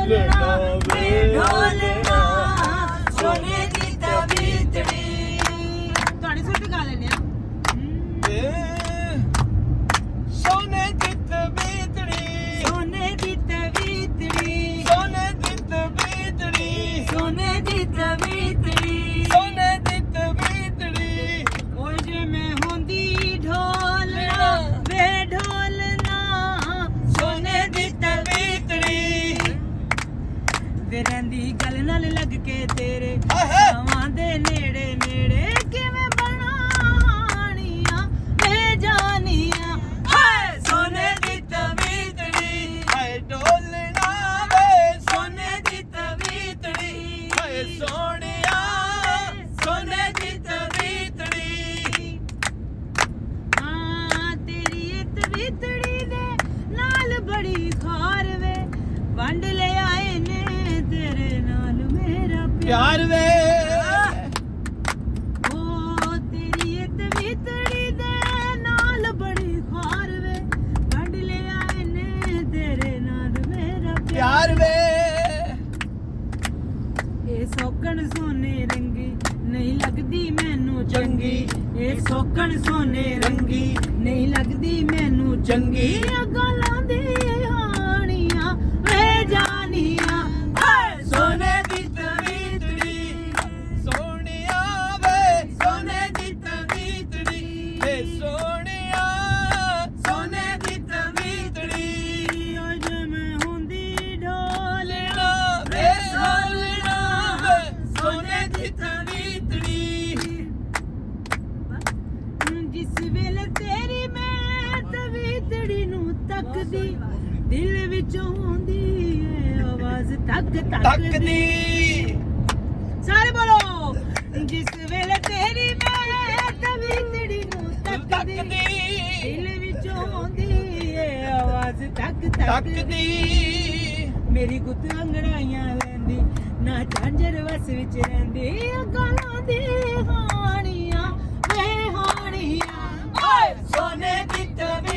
ढोलना वे ढोलना सोने दी तवीतड़ी ਤੁਹਾਡੀ ਸੁੱਟ ਗਾ ਲੈਨੇ ਆ सोने दी तवीतड़ी सोने दी तवीतड़ी सोने दी तवीतड़ी सोने दी तवीतड़ी सोने दी तवीतड़ी ਓਏ ਜੇ ਮੈਂ ਹੁੰਦੀ ਢੋਲਣਾ ਵੇ ਢੋਲਣਾ सोने दी तवीतड़ी ਵੇ ਰਹਿੰਦੀ ਗੱਲ ਨਾਲ ਲੱਗ ਕੇ ਤੇਰੇ ਆਹੇ ਆਵਾਂ ਦੇ ਨੇੜੇ ਨੇੜੇ ਕਿਵੇਂ ਬਣਾਣੀਆਂ ਵੇ ਜਾਨੀਆਂ ਹਾਏ सोने दी तवीतड़ी हाय ढोलना वे सोने दी तवीतड़ी हाय सोनिया सोने दी तवीतड़ी ਹਾਂ ਤੇਰੀ ਇਹ ਤਵੀਤੜੀ ਦੇ ਨਾਲ ਬੜੀ ਖਾਰ ਵੇ ਵੰਡ ਲੈ ਆਏ ਨੇ ਤੇਰੇ ਨਾਲ ਮੇਰਾ प्यार वे ਓ ਤੇਰੀ ਇਹ ਤਵੀਤੜੀ ਦੇ ਨਾਲ ਬੜੀ ਖਾਰ ਵੇ ਵੰਡ ਲੈ ਆਏ ਨੇ ਤੇਰੇ ਨਾਲ ਮੇਰਾ प्यार वे ਇਹ ਸੋਕਣ ਸੋਨੇ ਰੰਗੀ ਨਹੀਂ ਲੱਗਦੀ ਮੈਨੂੰ ਚੰਗੀ ਇਹ ਸੋਕਣ ਸੋਨੇ ਰੰਗੀ ਨਹੀਂ ਲੱਗਦੀ ਮੈਨੂੰ ਚੰਗੀ ਗੱਲਾਂ ਦੀ ਹਾਣੀਆਂ ਵੇ ਜਾਨੀਆਂ ਹਾਏ सोने दी तवीतड़ी सोनिया वे सोने दी तवीतड़ी हे सोनिया सोने दी तवीतड़ी ਅੱਜ ਮੈਂ ਹੁੰਦੀ ਢੋਲਣਾ वे ढोलना वे सोने दी तवीतड़ी ਜਿਸ ਵੇਲੇ ਤੇਰੀ ਮੈਂ ਤਵੀਤੜੀ ਨੂੰ ਤੱਕਦੀ ਦਿਲ ਵਿੱਚੋਂ ਹੁੰਦੀ ਏ ਆਵਾਜ਼ ਤੱਕ तकदी ਸਾਰੇ ਬੋਲੋ ਜਿਸ ਵੇਲੇ ਤੇਰੀ ਮੈਂ ਤਵੀਤੜੀ ਨੂੰ ਤੱਕਦੀ ਦਿਲ ਵਿੱਚੋਂ ਹੁੰਦੀ ਏ ਆਵਾਜ਼ ਤੱਕ तकदी ਮੇਰੀ ਗੁੱਤ ਅੰਗੜਾਈਆਂ ਲੈਂਦੀ ਨਾ ਝਾਂਜਰ ਵਸ ਵਿੱਚ ਰਹਿੰਦੀ ਗਾਲਾਂ ਦੀ ਹਾਣੀਆਂ ਵੇ ਹਾਣੀਆਂ ਓਏ सोने दी तवीतड़ी